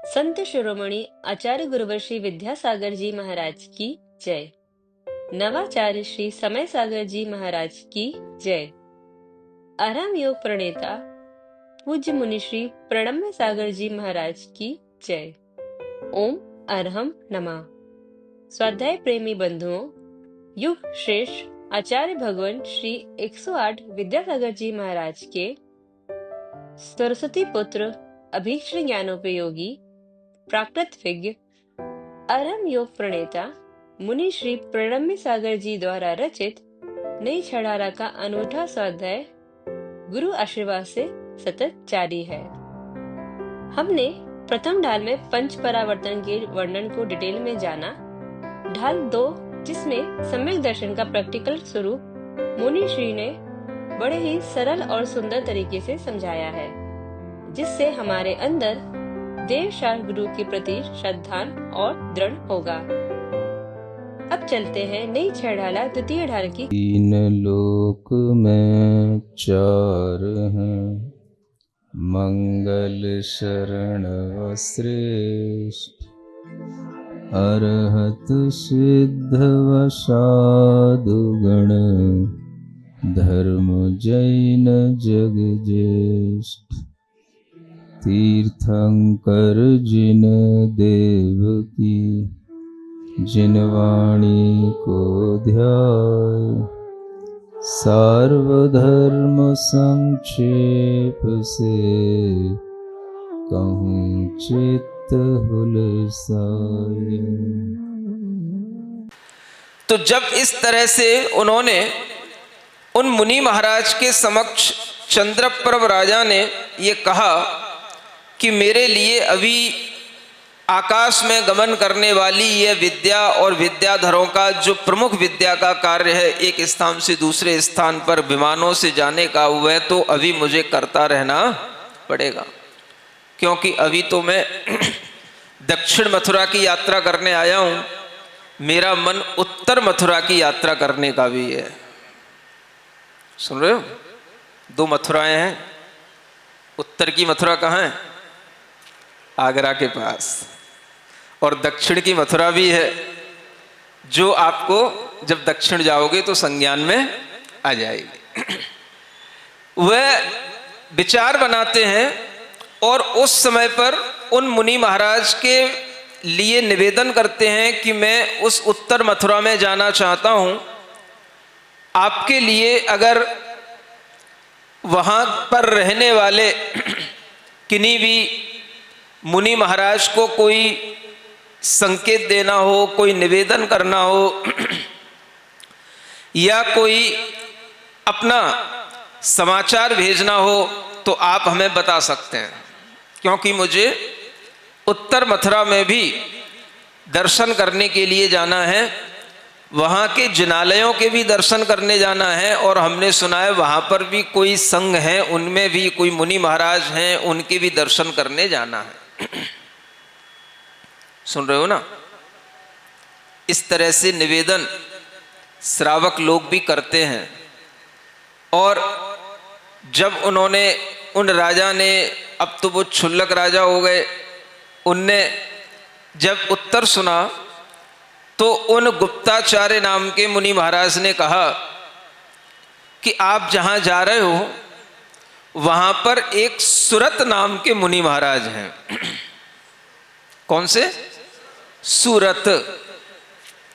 संत शिरोमणि आचार्य गुरुवर श्री विद्यासागर जी महाराज की जय। नवाचार्य श्री समय सागर जी महाराज की जय। आराम योग प्रणेता पूज्य मुनि श्री प्रणम्य सागर जी महाराज की जय। ओम अरहम नमः। स्वाध्याय प्रेमी बंधुओं, युग श्रेष्ठ आचार्य भगवान श्री 108 विद्यासागर जी महाराज के सरस्वती पुत्र अभीष्ट ज्ञानोपयोगी प्राकृत विज्ञ अरहम योग प्रणेता मुनि श्री प्रणम्य सागर जी द्वारा रचित नई छड़ारा का अनूठा स्वाध्याय गुरु आशीर्वाद से सतत जारी है। हमने प्रथम ढाल में पंच परावर्तन के वर्णन को डिटेल में जाना। ढाल 2, जिसमें सम्यक दर्शन का प्रैक्टिकल स्वरूप मुनि श्री ने बड़े ही सरल और सुंदर तरीके से समझाया है, जिससे हमारे अंदर देव शास्त्र गुरु के प्रति श्रद्धा और दृढ़ होगा। अब चलते हैं नई छड़ाला द्वितीय ढाल की। तीन लोक में चार हैं, मंगल शरण श्रेष्ठ, अरहत सिद्ध व साधु गण, धर्म जैन जग ज्येष्ठ। तीर्थंकर जिन देव की, जिन वाणी को ध्याय, सार्वधर्म संक्षेप से, कहूँ चित्त हुलसाए। तो जब इस तरह से उन्होंने उन मुनि महाराज के समक्ष चंद्रप्रभ राजा ने ये कहा कि मेरे लिए अभी आकाश में गमन करने वाली यह विद्या और विद्याधरों का जो प्रमुख विद्या का कार्य है, एक स्थान से दूसरे स्थान पर विमानों से जाने का, वह तो अभी मुझे करता रहना पड़ेगा, क्योंकि अभी तो मैं दक्षिण मथुरा की यात्रा करने आया हूँ। मेरा मन उत्तर मथुरा की यात्रा करने का भी है। सुन रहे हो? 2 मथुराएं हैं। उत्तर की मथुरा कहाँ है? आगरा के पास। और दक्षिण की मथुरा भी है, जो आपको जब दक्षिण जाओगे तो संज्ञान में आ जाएगी। वह विचार बनाते हैं और उस समय पर उन मुनि महाराज के लिए निवेदन करते हैं कि मैं उस उत्तर मथुरा में जाना चाहता हूँ। आपके लिए अगर वहाँ पर रहने वाले किन्हीं भी मुनि महाराज को कोई संकेत देना हो, कोई निवेदन करना हो, या कोई अपना समाचार भेजना हो, तो आप हमें बता सकते हैं, क्योंकि मुझे उत्तर मथुरा में भी दर्शन करने के लिए जाना है। वहाँ के जिनालयों के भी दर्शन करने जाना है, और हमने सुना है वहाँ पर भी कोई संघ है, उनमें भी कोई मुनि महाराज हैं, उनके भी दर्शन करने जाना है। सुन रहे हो ना? इस तरह से निवेदन श्रावक लोग भी करते हैं। और जब उन्होंने, उन राजा ने, अब तो वो क्षुल्लक राजा हो गए, उनने जब उत्तर सुना तो उन गुप्ताचार्य नाम के मुनि महाराज ने कहा कि आप जहाँ जा रहे हो वहाँ पर एक सुरत नाम के मुनि महाराज हैं। कौन से? सूरत।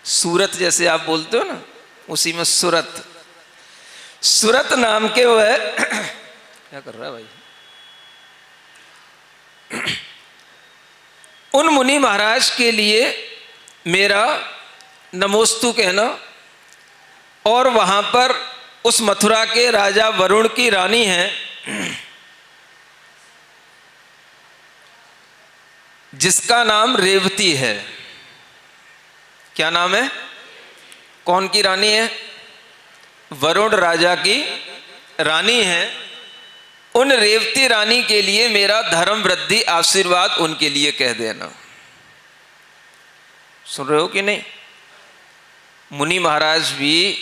सूरत जैसे आप बोलते हो ना, उसी में सुरत। सुरत नाम के वह क्या कर रहा है भाई? उन मुनि महाराज के लिए मेरा नमोस्तु कहना, और वहां पर उस मथुरा के राजा वरुण की रानी है, जिसका नाम रेवती है। क्या नाम है? कौन की रानी है? वरुण राजा की रानी है। उन रेवती रानी के लिए मेरा धर्म वृद्धि आशीर्वाद उनके लिए कह देना। सुन रहे हो कि नहीं? मुनि महाराज भी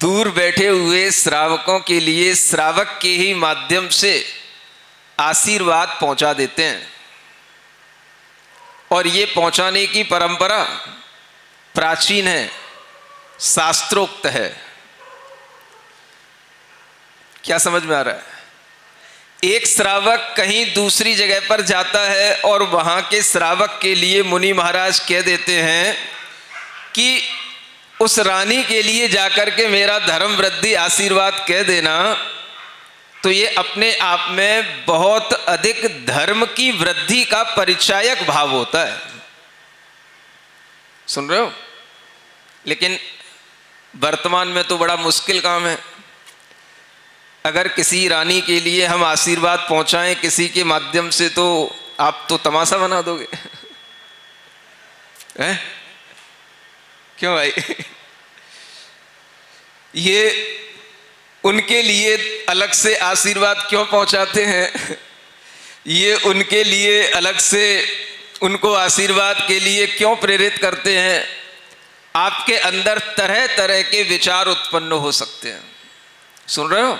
दूर बैठे हुए श्रावकों के लिए श्रावक के ही माध्यम से आशीर्वाद पहुंचा देते हैं। और ये पहुंचाने की परंपरा प्राचीन है, शास्त्रोक्त है। क्या समझ में आ रहा है? एक श्रावक कहीं दूसरी जगह पर जाता है और वहां के श्रावक के लिए मुनि महाराज कह देते हैं कि उस रानी के लिए जाकर के मेरा धर्म वृद्धि आशीर्वाद कह देना, तो ये अपने आप में बहुत अधिक धर्म की वृद्धि का परिचायक भाव होता है। सुन रहे हो? लेकिन वर्तमान में तो बड़ा मुश्किल काम है। अगर किसी रानी के लिए हम आशीर्वाद पहुंचाएं किसी के माध्यम से, तो आप तो तमाशा बना दोगे हैं? क्यों भाई? ये उनके लिए अलग से आशीर्वाद क्यों पहुंचाते हैं? ये उनके लिए अलग से उनको आशीर्वाद के लिए क्यों प्रेरित करते हैं? आपके अंदर तरह तरह के विचार उत्पन्न हो सकते हैं। सुन रहे हो?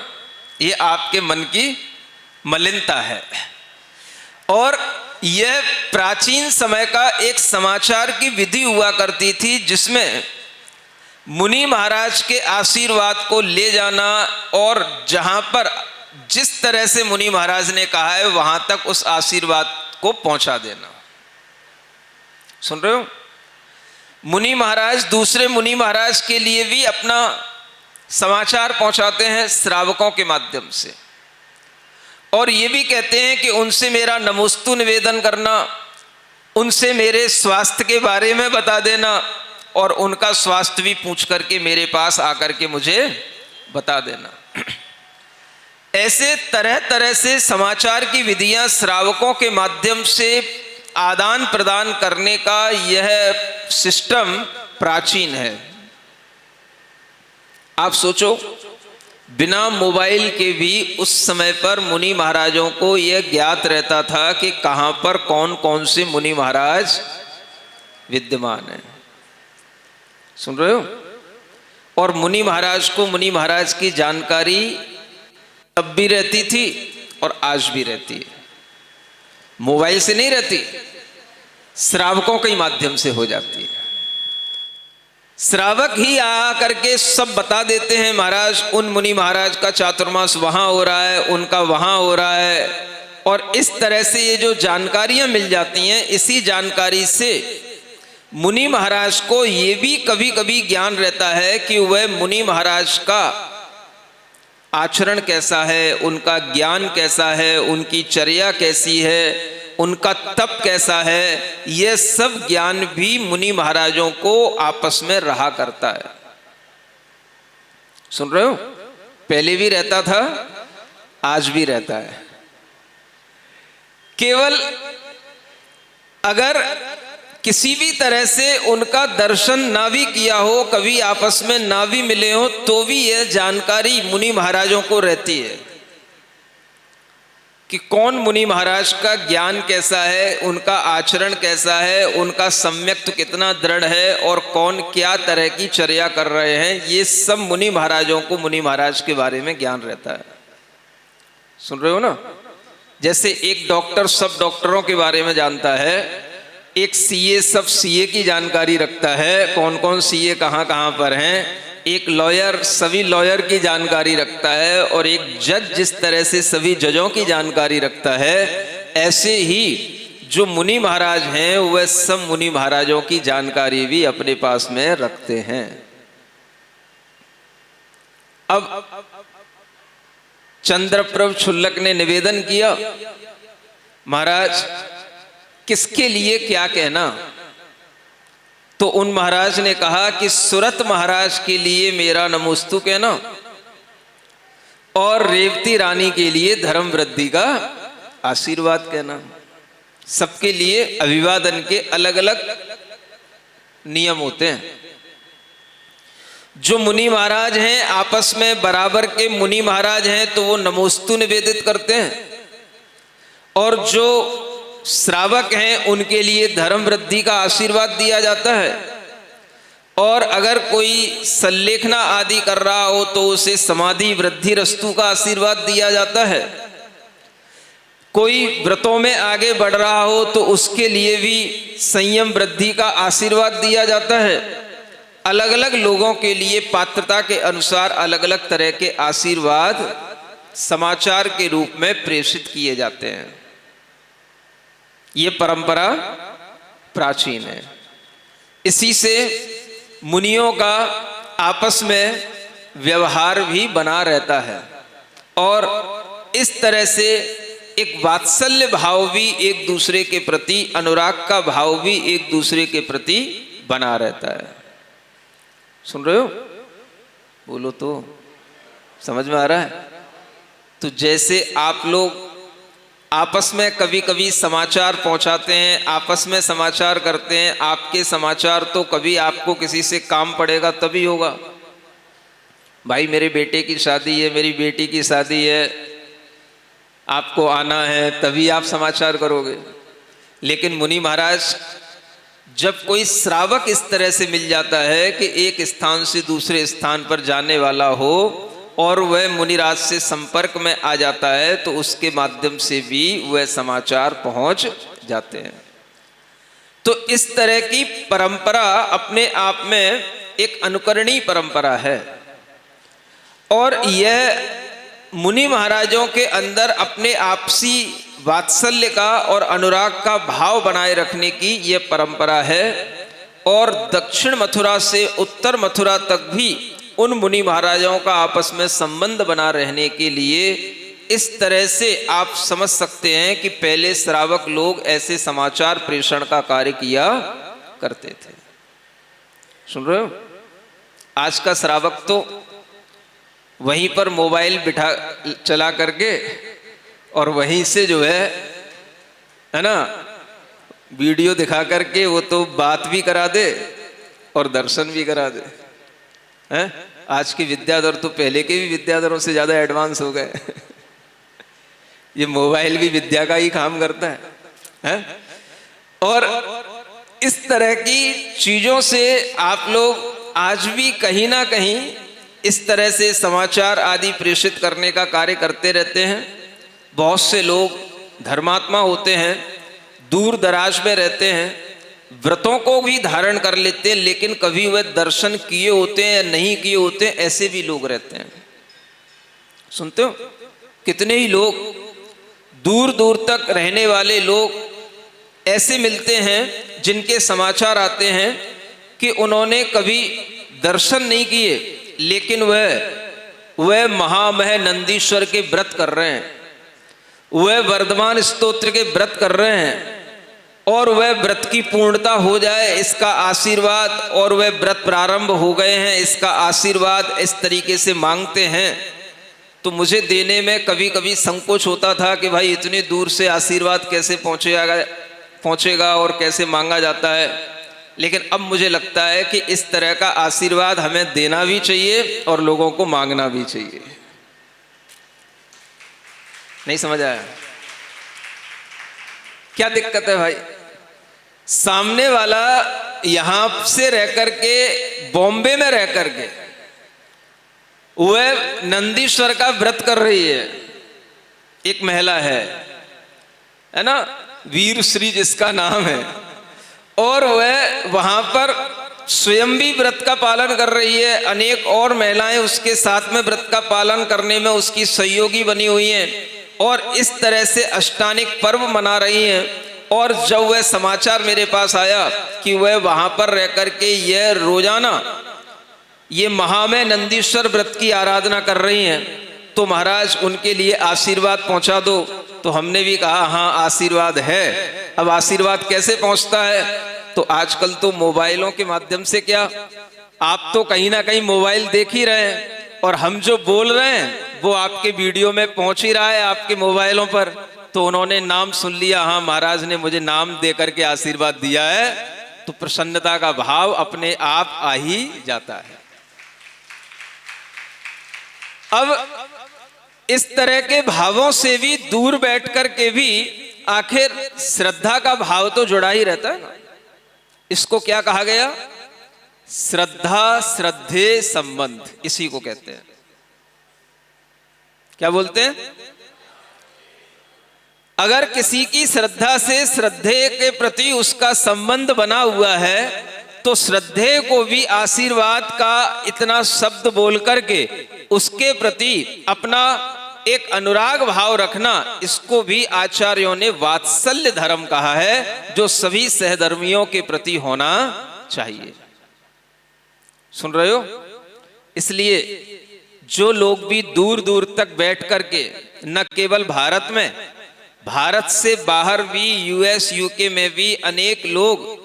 ये आपके मन की मलिनता है। और यह प्राचीन समय का एक समाचार की विधि हुआ करती थी, जिसमें मुनि महाराज के आशीर्वाद को ले जाना और जहां पर जिस तरह से मुनि महाराज ने कहा है वहां तक उस आशीर्वाद को पहुंचा देना। सुन रहे हो? मुनि महाराज दूसरे मुनि महाराज के लिए भी अपना समाचार पहुंचाते हैं श्रावकों के माध्यम से, और ये भी कहते हैं कि उनसे मेरा नमोस्तु निवेदन करना, उनसे मेरे स्वास्थ्य के बारे में बता देना, और उनका स्वास्थ्य भी पूछ करके मेरे पास आकर के मुझे बता देना। ऐसे तरह तरह से समाचार की विधियां श्रावकों के माध्यम से आदान प्रदान करने का यह सिस्टम प्राचीन है। आप सोचो, बिना मोबाइल के भी उस समय पर मुनि महाराजों को यह ज्ञात रहता था कि कहां पर कौन कौन से मुनि महाराज विद्यमान हैं। सुन रहे हो? और मुनि महाराज को मुनि महाराज की जानकारी तब भी रहती थी और आज भी रहती है। मोबाइल से नहीं रहती, श्रावकों के माध्यम से हो जाती है। श्रावक ही आ करके सब बता देते हैं, महाराज उन मुनि महाराज का चातुर्मास वहां हो रहा है, उनका वहां हो रहा है, और इस तरह से ये जो जानकारियां मिल जाती हैं, इसी जानकारी से मुनि महाराज को ये भी कभी कभी ज्ञान रहता है कि वह मुनि महाराज का आचरण कैसा है, उनका ज्ञान कैसा है, उनकी चर्या कैसी है, उनका तप कैसा है। यह सब ज्ञान भी मुनि महाराजों को आपस में रहा करता है। सुन रहे हो? पहले भी रहता था, आज भी रहता है। केवल अगर किसी भी तरह से उनका दर्शन ना भी किया हो, कभी आपस में ना भी मिले हो, तो भी यह जानकारी मुनि महाराजों को रहती है कि कौन मुनि महाराज का ज्ञान कैसा है, उनका आचरण कैसा है, उनका सम्यक्त कितना दृढ़ है, और कौन क्या तरह की चर्या कर रहे हैं। ये सब मुनि महाराजों को मुनि महाराज के बारे में ज्ञान रहता है। सुन रहे हो ना? जैसे एक डॉक्टर सब डॉक्टरों के बारे में जानता है, एक सीए सब सीए की जानकारी रखता है, कौन कौन सीए कहाँ कहाँ पर हैं, एक लॉयर सभी लॉयर की जानकारी रखता है, और एक जज जिस तरह से सभी जजों की जानकारी रखता है, ऐसे ही जो मुनि महाराज हैं वह सब मुनि महाराजों की जानकारी भी अपने पास में रखते हैं। अब चंद्रप्रभ क्षुल्लक ने निवेदन किया, महाराज किसके लिए क्या कहना? तो उन महाराज ने कहा कि सुरत महाराज के लिए मेरा नमोस्तु कहना, और रेवती रानी के लिए धर्म वृद्धि का आशीर्वाद कहना। सबके लिए अभिवादन के अलग अलग नियम होते हैं। जो मुनि महाराज हैं आपस में बराबर के मुनि महाराज हैं तो वो नमोस्तु निवेदित करते हैं, और जो श्रावक हैं उनके लिए धर्म वृद्धि का आशीर्वाद दिया जाता है, और अगर कोई संलेखना आदि कर रहा हो तो उसे समाधि वृद्धि रस्तु का आशीर्वाद दिया जाता है। कोई व्रतों में आगे बढ़ रहा हो तो उसके लिए भी संयम वृद्धि का आशीर्वाद दिया जाता है। अलग अलग लोगों के लिए पात्रता के अनुसार अलग अलग तरह के आशीर्वाद समाचार के रूप में प्रेषित किए जाते हैं। ये परंपरा प्राचीन है। इसी से मुनियों का आपस में व्यवहार भी बना रहता है और इस तरह से एक वात्सल्य भाव भी एक दूसरे के प्रति, अनुराग का भाव भी एक दूसरे के प्रति बना रहता है। सुन रहे हो? बोलो तो, समझ में आ रहा है? तो जैसे आप लोग आपस में कभी कभी समाचार पहुंचाते हैं, आपस में समाचार करते हैं, आपके समाचार तो कभी आपको किसी से काम पड़ेगा तभी होगा। भाई मेरे बेटे की शादी है, मेरी बेटी की शादी है, आपको आना है, तभी आप समाचार करोगे। लेकिन मुनि महाराज, जब कोई श्रावक इस तरह से मिल जाता है कि एक स्थान से दूसरे स्थान पर जाने वाला हो और वह मुनिराज से संपर्क में आ जाता है, तो उसके माध्यम से भी वह समाचार पहुंच जाते हैं। तो इस तरह की परंपरा अपने आप में एक अनुकरणीय परंपरा है और यह मुनि महाराजों के अंदर अपने आपसी वात्सल्य का और अनुराग का भाव बनाए रखने की यह परंपरा है। और दक्षिण मथुरा से उत्तर मथुरा तक भी उन मुनि महाराजों का आपस में संबंध बना रहने के लिए इस तरह से आप समझ सकते हैं कि पहले श्रावक लोग ऐसे समाचार प्रेषण का कार्य किया करते थे। सुन रहे हो? आज का श्रावक तो वहीं पर मोबाइल बिठा चला करके और वहीं से जो है ना, वीडियो दिखा करके वो तो बात भी करा दे और दर्शन भी करा दे हैं? आज के विद्याधर तो पहले के भी विद्याधरों से ज्यादा एडवांस हो गए। ये मोबाइल भी विद्या का ही काम करता है? और इस तरह की चीजों से आप लोग आज भी कहीं ना कहीं इस तरह से समाचार आदि प्रेषित करने का कार्य करते रहते हैं। बहुत से लोग धर्मात्मा होते हैं, दूर दराज में रहते हैं, व्रतों को भी धारण कर लेते हैं, लेकिन कभी वह दर्शन किए होते हैं या नहीं किए होते हैं, ऐसे भी लोग रहते हैं। सुनते हो? कितने ही लोग दूर दूर तक रहने वाले लोग ऐसे मिलते हैं जिनके समाचार आते हैं कि उन्होंने कभी दर्शन नहीं किए, लेकिन वह महामह नंदीश्वर के व्रत कर रहे हैं, वह वर्धमान स्तोत्र के व्रत कर रहे हैं और वह व्रत की पूर्णता हो जाए इसका आशीर्वाद, और वह व्रत प्रारंभ हो गए हैं इसका आशीर्वाद इस तरीके से मांगते हैं। तो मुझे देने में कभी कभी संकोच होता था कि भाई इतनी दूर से आशीर्वाद कैसे पहुंचेगा और कैसे मांगा जाता है। लेकिन अब मुझे लगता है कि इस तरह का आशीर्वाद हमें देना भी चाहिए और लोगों को मांगना भी चाहिए। नहीं समझ आया? क्या दिक्कत है भाई? सामने वाला यहां से रह करके, बॉम्बे में रह करके वह नंदीश्वर का व्रत कर रही है। एक महिला है ना, वीर श्री जिसका नाम है, और वह वहां पर स्वयं भी व्रत का पालन कर रही है। अनेक और महिलाएं उसके साथ में व्रत का पालन करने में उसकी सहयोगी बनी हुई हैं और इस तरह से अष्टानिक पर्व मना रही हैं। और जब वह समाचार मेरे पास आया कि वह वहां पर रह करके यह रोजाना ये महामय नंदीश्वर व्रत की आराधना कर रही हैं, तो महाराज उनके लिए आशीर्वाद पहुंचा दो। तो हमने भी कहा हाँ आशीर्वाद है। अब आशीर्वाद कैसे पहुंचता है? तो आजकल तो मोबाइलों के माध्यम से, क्या आप तो कहीं ना कहीं मोबाइल देख ही रहे हैं और हम जो बोल रहे हैं वो आपके वीडियो में पहुंच ही रहा है आपके मोबाइलों पर। तो उन्होंने नाम सुन लिया, हाँ महाराज ने मुझे नाम दे करके आशीर्वाद दिया है, तो प्रसन्नता का भाव अपने आप आ ही जाता है। अब इस तरह के भावों से भी दूर बैठ कर के भी आखिर श्रद्धा का भाव तो जुड़ा ही रहता है ना। इसको क्या कहा गया? श्रद्धा श्रद्धे संबंध, इसी को कहते हैं। क्या बोलते हैं? अगर किसी की श्रद्धा से श्रद्धेय के प्रति उसका संबंध बना हुआ है तो श्रद्धेय को भी आशीर्वाद का इतना शब्द बोल करके उसके प्रति अपना एक अनुराग भाव रखना, इसको भी आचार्यों ने वात्सल्य धर्म कहा है, जो सभी सहधर्मियों के प्रति होना चाहिए। सुन रहे हो? इसलिए जो लोग भी दूर दूर तक बैठ करके, न केवल भारत में, भारत से बाहर भी, यूएस यूके में भी अनेक लोग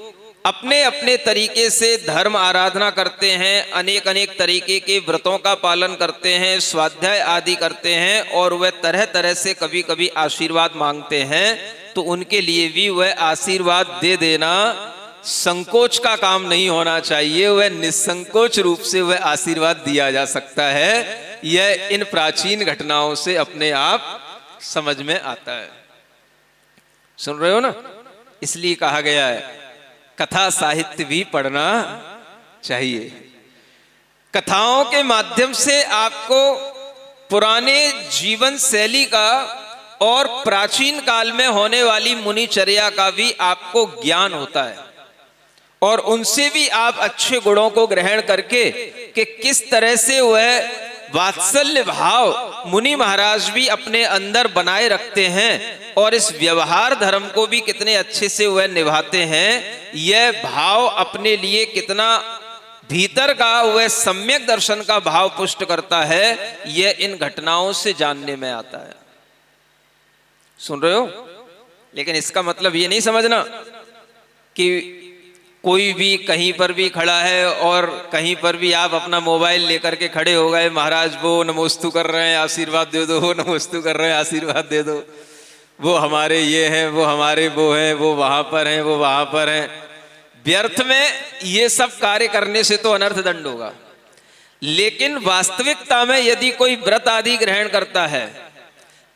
अपने अपने तरीके से धर्म आराधना करते हैं, अनेक अनेक तरीके के व्रतों का पालन करते हैं, स्वाध्याय आदि करते हैं, और वह तरह तरह से कभी कभी आशीर्वाद मांगते हैं, तो उनके लिए भी वह आशीर्वाद दे देना संकोच का काम नहीं होना चाहिए, वह निसंकोच रूप से वह आशीर्वाद दिया जा सकता है। यह इन प्राचीन घटनाओं से अपने आप समझ में आता है। सुन रहे हो ना? इसलिए कहा गया है कथा साहित्य भी पढ़ना चाहिए। कथाओं के माध्यम से आपको पुराने जीवन शैली का और प्राचीन काल में होने वाली मुनिचर्या का भी आपको ज्ञान होता है, और उनसे भी आप अच्छे गुणों को ग्रहण करके कि किस तरह से वह वात्सल्य भाव मुनि महाराज भी अपने अंदर बनाए रखते हैं, और इस व्यवहार धर्म को भी कितने अच्छे से वह निभाते हैं। यह भाव अपने लिए कितना भीतर का वह सम्यक दर्शन का भाव पुष्ट करता है, यह इन घटनाओं से जानने में आता है। सुन रहे हो? लेकिन इसका मतलब ये नहीं समझना कि कोई भी कहीं पर भी खड़ा है और कहीं पर भी आप अपना मोबाइल लेकर के खड़े हो गए, महाराज वो नमोस्तु कर रहे हैं आशीर्वाद दे दो, वो नमोस्तु कर रहे हैं आशीर्वाद दे दो, वो हमारे ये हैं, वो हमारे वो हैं, वो वहां पर हैं, वो वहां पर हैं। व्यर्थ में ये सब कार्य करने से तो अनर्थ दंड होगा। लेकिन वास्तविकता में यदि कोई व्रत आदि ग्रहण करता है,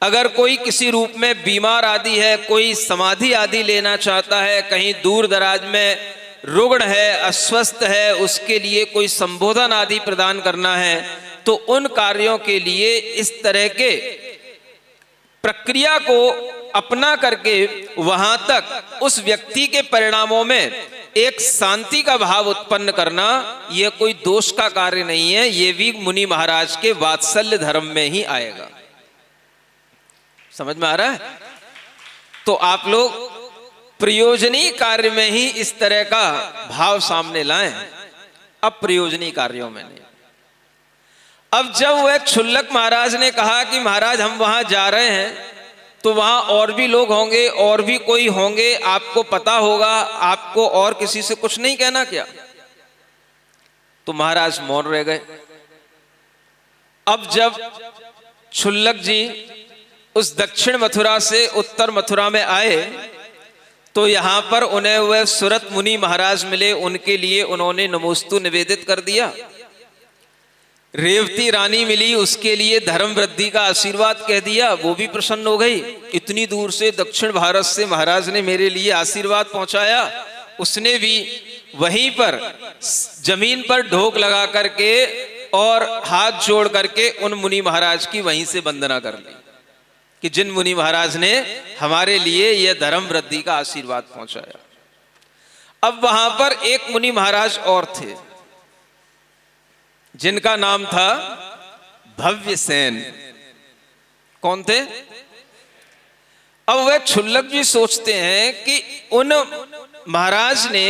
अगर कोई किसी रूप में बीमार आदि है, कोई समाधि आदि लेना चाहता है, कहीं दूर दराज में रुग्ण है, अस्वस्थ है, उसके लिए कोई संबोधन आदि प्रदान करना है, तो उन कार्यों के लिए इस तरह के प्रक्रिया को अपना करके वहां तक उस व्यक्ति के परिणामों में एक शांति का भाव उत्पन्न करना, यह कोई दोष का कार्य नहीं है, यह भी मुनि महाराज के वात्सल्य धर्म में ही आएगा। समझ में आ रहा है? तो आप लोग प्रयोजनीय कार्य में ही इस तरह का भाव सामने लाएं, अप्रयोजनीय कार्यों में नहीं। अब जब वह क्षुल्लक महाराज ने कहा कि महाराज हम वहां जा रहे हैं, तो वहां और भी लोग होंगे, और भी कोई होंगे, आपको पता होगा, आपको और किसी से कुछ नहीं कहना क्या? तो महाराज मौन रह गए। अब जब क्षुल्लक जी उस दक्षिण मथुरा से उत्तर मथुरा में आए, तो यहां पर उन्हें वह सुरत मुनि महाराज मिले, उनके लिए उन्होंने नमोस्तु निवेदित कर दिया। रेवती रानी मिली, उसके लिए धर्म वृद्धि का आशीर्वाद कह दिया, वो भी प्रसन्न हो गई। इतनी दूर से दक्षिण भारत से महाराज ने मेरे लिए आशीर्वाद पहुंचाया। उसने भी वहीं पर जमीन पर ढोक लगा करके और हाथ जोड़ करके उन मुनि महाराज की वहीं से वंदना कर ली कि जिन मुनि महाराज ने हमारे लिए यह धर्म वृद्धि का आशीर्वाद पहुंचाया। अब वहां पर एक मुनि महाराज और थे, जिनका नाम था भव्यसेन। कौन थे? अब वह क्षुल्लक जी सोचते हैं कि उन महाराज ने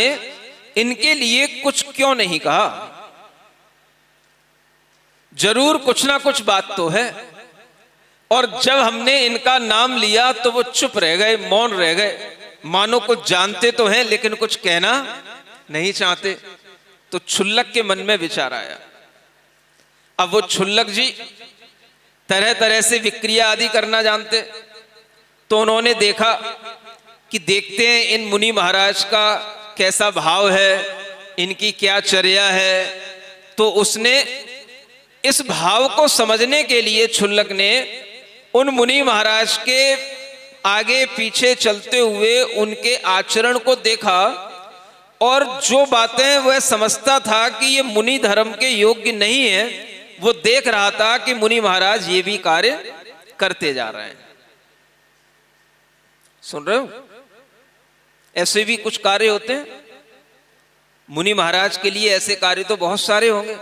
इनके लिए कुछ क्यों नहीं कहा, जरूर कुछ ना कुछ बात तो है। और जब हमने इनका नाम लिया तो वो चुप रह गए, मौन रह गए, मानो कुछ जानते तो हैं लेकिन कुछ कहना नहीं चाहते। तो क्षुल्लक के मन में विचार आया। अब वो क्षुल्लक जी तरह तरह से विक्रिया आदि करना जानते, तो उन्होंने देखा कि देखते हैं इन मुनि महाराज का कैसा भाव है, इनकी क्या चर्या है। तो उसने इस भाव को समझने के लिए क्षुल्लक ने उन मुनि महाराज के आगे पीछे चलते हुए उनके आचरण को देखा, और जो बातें वह समझता था कि ये मुनि धर्म के योग्य नहीं है, वो देख रहा था कि मुनि महाराज ये भी कार्य करते जा रहे हैं। सुन रहे हो? ऐसे भी कुछ कार्य होते हैं। मुनि महाराज के लिए ऐसे कार्य तो बहुत सारे होंगे,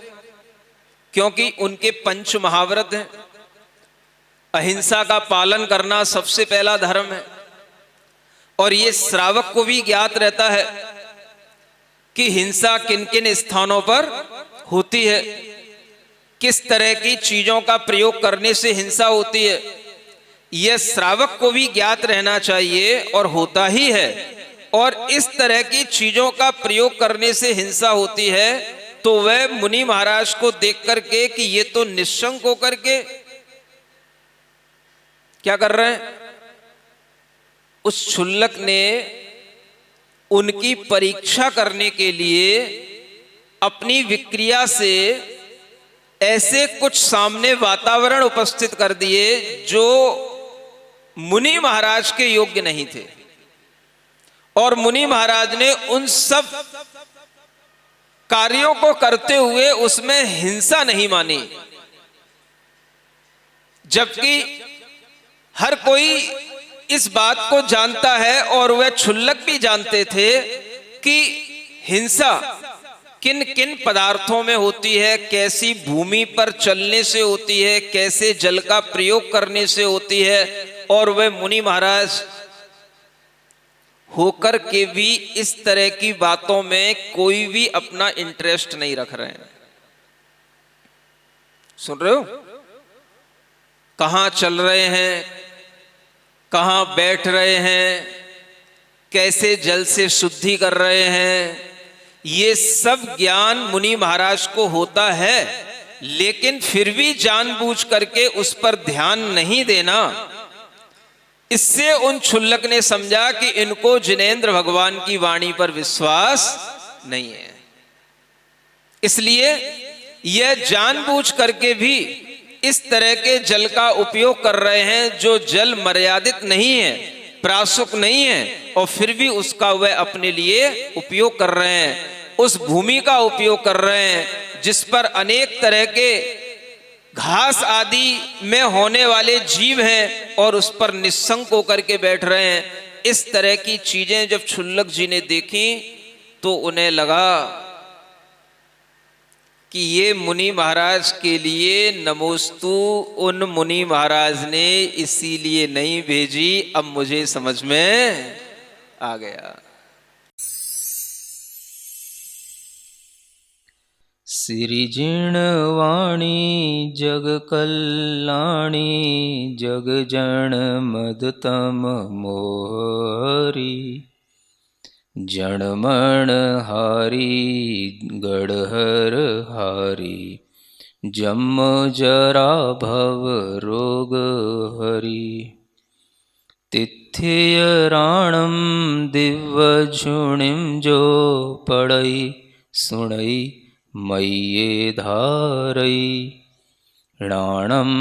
क्योंकि उनके पंच महाव्रत हैं। अहिंसा का पालन करना सबसे पहला धर्म है, और ये श्रावक को भी ज्ञात रहता है कि हिंसा किन किन स्थानों पर होती है, किस तरह की चीजों का प्रयोग करने से हिंसा होती है। यह श्रावक को भी ज्ञात रहना चाहिए, और होता ही है। और इस तरह की चीजों का प्रयोग करने से हिंसा होती है, तो वह मुनि महाराज को देख करके कि ये तो निशंक होकर के क्या कर रहे हैं, उस क्षुल्लक ने उनकी परीक्षा करने के लिए अपनी विक्रिया से ऐसे कुछ सामने वातावरण उपस्थित कर दिए जो मुनि महाराज के योग्य नहीं थे। और मुनि महाराज ने उन सब कार्यों को करते हुए उसमें हिंसा नहीं मानी, जबकि हर कोई इस बात को जानता है, और वह क्षुल्लक भी जानते थे कि हिंसा किन किन पदार्थों में होती है, कैसी भूमि पर चलने से होती है, कैसे जल का प्रयोग करने से होती है। और वह मुनि महाराज होकर के भी इस तरह की बातों में कोई भी अपना इंटरेस्ट नहीं रख रहे हैं। सुन रहे हो? कहां चल रहे हैं, कहां बैठ रहे हैं, कैसे जल से शुद्धि कर रहे हैं, ये सब ज्ञान मुनि महाराज को होता है, लेकिन फिर भी जानबूझ करके उस पर ध्यान नहीं देना। इससे उन क्षुल्लक ने समझा कि इनको जिनेंद्र भगवान की वाणी पर विश्वास नहीं है, इसलिए यह जानबूझ करके भी इस तरह के जल का उपयोग कर रहे हैं जो जल मर्यादित नहीं है, प्रासुक नहीं है, और फिर भी उसका वह अपने लिए उपयोग कर रहे हैं। उस भूमि का उपयोग कर रहे हैं जिस पर अनेक तरह के घास आदि में होने वाले जीव हैं, और उस पर निस्संक होकर के बैठ रहे हैं। इस तरह की चीजें जब क्षुल्लक जी ने देखी तो उन्हें लगा कि ये मुनि महाराज के लिए नमोस्तु उन मुनि महाराज ने इसीलिए नहीं भेजी। अब मुझे समझ में आ गया। सिरिजिणवाणी जग कल्याणी जग जन मदतम मोहरी जणमण हारी गढ़हर हारी जम जरा भव रोग हरी तिथ्य राणम दिव्य झुणिम जो पड़ई सुणई मय्ये धारई राणम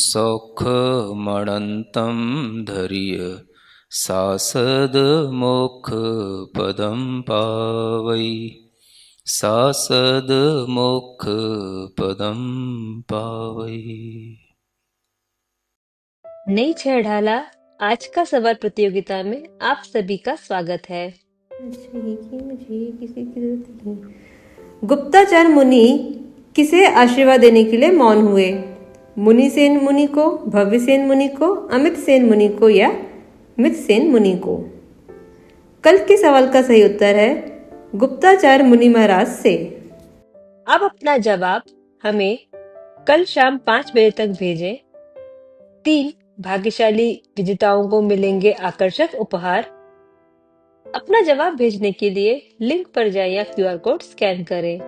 सौख मणंतम धर्य सासद मोक्ष पदम पावई सासद मोक्ष पदम पावई। नई छह ढाला आज का सवाल प्रतियोगिता में आप सभी का स्वागत है। गुप्ताचार्य मुनि किसे आशीर्वाद देने के लिए मौन हुए? मुनि सेन मुनि को, भव्य सेन मुनि को, अमित सेन मुनि को या मित सेन मुनि को? कल के सवाल का सही उत्तर है गुप्ताचार्य मुनि महाराज से। अब अपना जवाब हमें कल शाम 5 बजे तक भेजें। 3 भाग्यशाली विजेताओं को मिलेंगे आकर्षक उपहार। अपना जवाब भेजने के लिए लिंक पर जाएं या QR कोड स्कैन करें।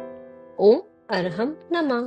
ओम अरहम नमः।